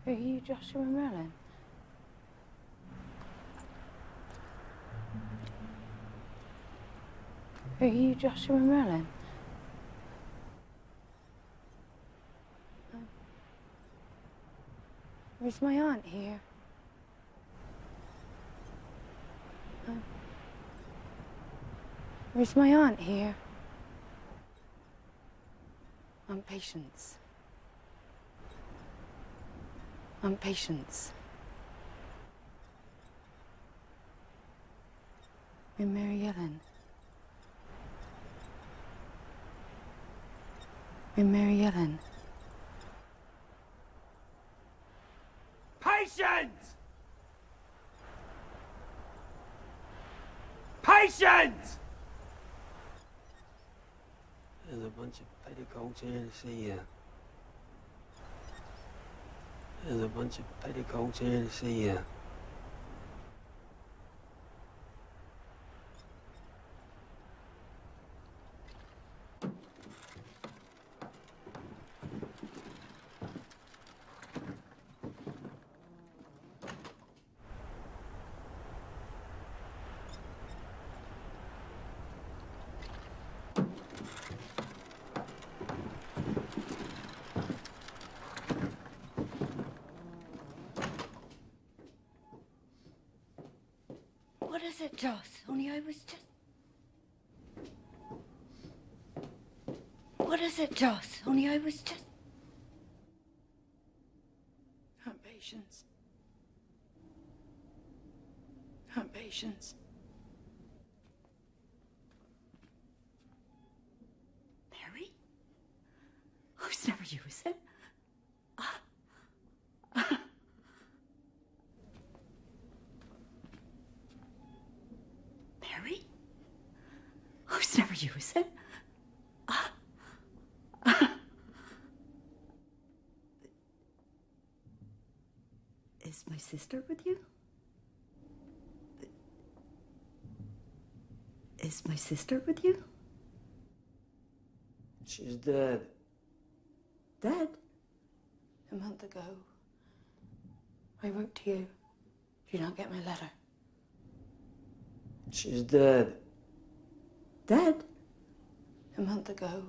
Are you Joshua Merlin? Are you Joshua Merlin? Is my aunt here? Is my aunt here? Aunt Patience. Aunt Patience. And Mary Ellen. And Mary Ellen. Patience! Patience! There's a bunch of petticoats here to see you. There's a bunch of petticoats here to see you. What is it, Joss? Only I was just... What is it, Joss? Only I was just... Aunt Patience. Aunt Patience. Mary? Who's never you, is it? Mary? Who's never you, is it? Is my sister with you? Is my sister with you? She's dead. Dead? A month ago, I wrote to you. Did you not get my letter? She's dead. Dead? A month ago,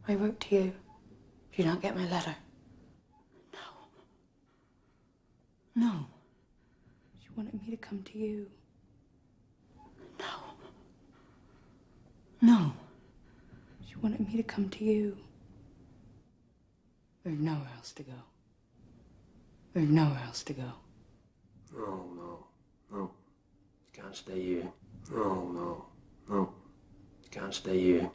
I wrote to you. Did you not get my letter? No. No. She wanted me to come to you. No. No. She wanted me to come to you. There's nowhere else to go. There's nowhere else to go. No, no, no. You can't stay here. No, no, no. You can't stay here.